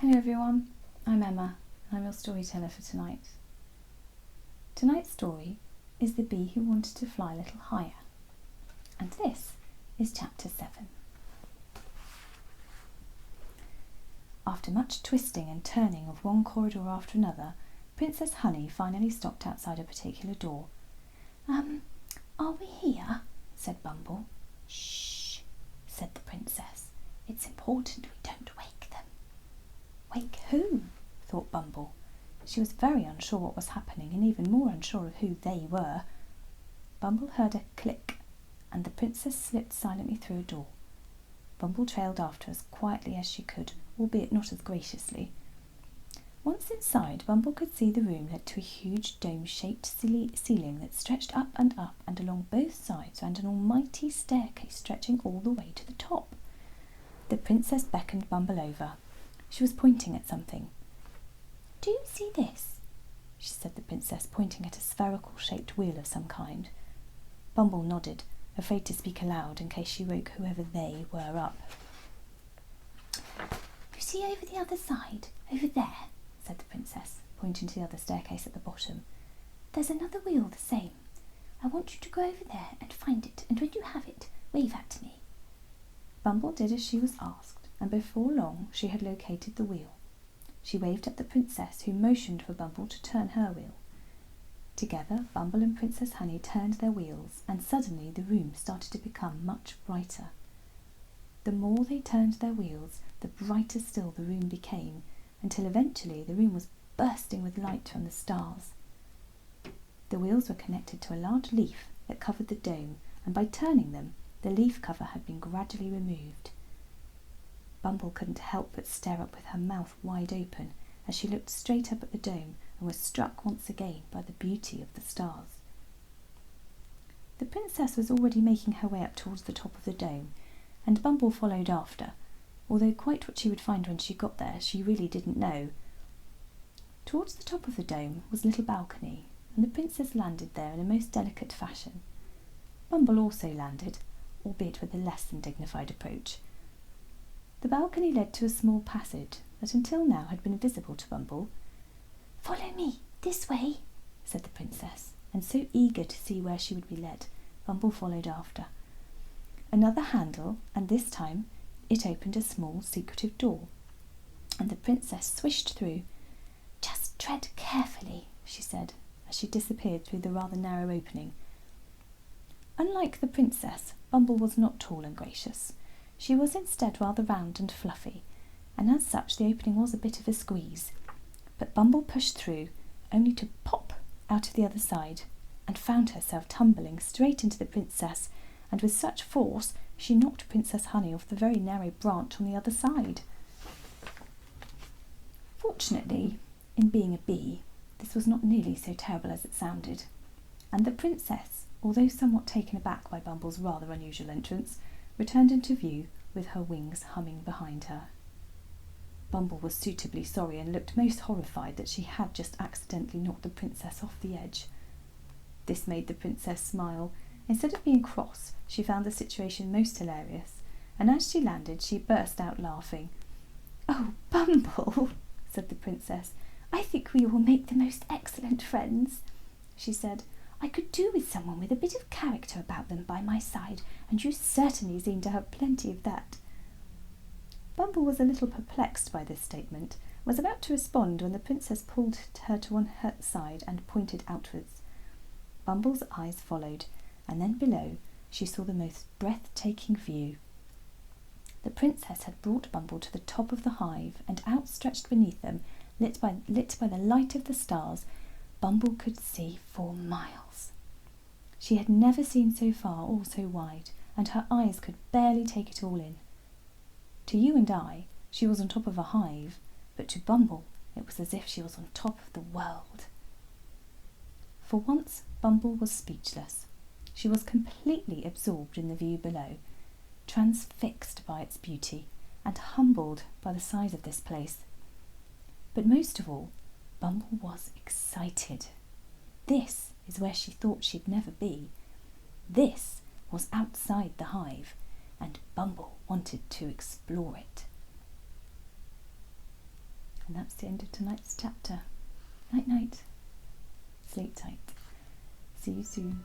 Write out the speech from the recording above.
Hello everyone, I'm Emma and I'm your storyteller for tonight. Tonight's story is The Bee Who Wanted to Fly a Little Higher, and this is Chapter 7. After much twisting and turning of one corridor after another, Princess Honey finally stopped outside a particular door. Are we here?" said Bumble. "Shh," said the princess. "It's important we don't wake them." Wake who? Thought Bumble. She was very unsure what was happening and even more unsure of who they were. Bumble heard a click and the princess slipped silently through a door. Bumble trailed after as quietly as she could, albeit not as graciously. Once inside, Bumble could see the room led to a huge dome-shaped ceiling that stretched up and along both sides and an almighty staircase stretching all the way to the top. The princess beckoned Bumble over. She was pointing at something. "Do you see this?" she said, the princess, pointing at a spherical-shaped wheel of some kind. Bumble nodded, afraid to speak aloud in case she woke whoever they were up. "You see over the other side, over there," said the princess, pointing to the other staircase at the bottom. "There's another wheel the same. I want you to go over there and find it, and when you have it, wave at me." Bumble did as she was asked, and before long she had located the wheel. She waved at the princess, who motioned for Bumble to turn her wheel. Together, Bumble and Princess Honey turned their wheels, and suddenly the room started to become much brighter. The more they turned their wheels, the brighter still the room became, until eventually the room was bursting with light from the stars. The wheels were connected to a large leaf that covered the dome, and by turning them, the leaf cover had been gradually removed. Bumble couldn't help but stare up with her mouth wide open as she looked straight up at the dome and was struck once again by the beauty of the stars. The princess was already making her way up towards the top of the dome, and Bumble followed after, although quite what she would find when she got there she really didn't know. Towards the top of the dome was a little balcony, and the princess landed there in a most delicate fashion. Bumble also landed, albeit with a less than dignified approach. The balcony led to a small passage that until now had been invisible to Bumble. "Follow me, this way," said the princess, and so eager to see where she would be led, Bumble followed after. Another handle, and this time it opened a small secretive door, and the princess swished through. "Just tread carefully," she said, as she disappeared through the rather narrow opening. Unlike the princess, Bumble was not tall and gracious. She was instead rather round and fluffy, and as such the opening was a bit of a squeeze. But Bumble pushed through, only to pop out of the other side, and found herself tumbling straight into the princess, and with such force she knocked Princess Honey off the very narrow branch on the other side. Fortunately, in being a bee, this was not nearly so terrible as it sounded, and the princess, although somewhat taken aback by Bumble's rather unusual entrance, returned into view with her wings humming behind her. Bumble was suitably sorry and looked most horrified that she had just accidentally knocked the princess off the edge. This made the princess smile. Instead of being cross, she found the situation most hilarious, and as she landed she burst out laughing. "Oh, Bumble," said the princess, "I think we will make the most excellent friends," she said. "I could do with someone with a bit of character about them by my side, and you certainly seem to have plenty of that." Bumble was a little perplexed by this statement, and was about to respond when the princess pulled her to one side and pointed outwards. Bumble's eyes followed, and then below she saw the most breathtaking view. The princess had brought Bumble to the top of the hive, and outstretched beneath them, lit by the light of the stars, Bumble could see for miles. She had never seen so far or so wide, and her eyes could barely take it all in. To you and I, she was on top of a hive, but to Bumble it was as if she was on top of the world. For once, Bumble was speechless. She was completely absorbed in the view below, transfixed by its beauty, and humbled by the size of this place. But most of all, Bumble was excited. This is where she thought she'd never be. This was outside the hive, and Bumble wanted to explore it. And that's the end of tonight's chapter. Night night. Sleep tight. See you soon.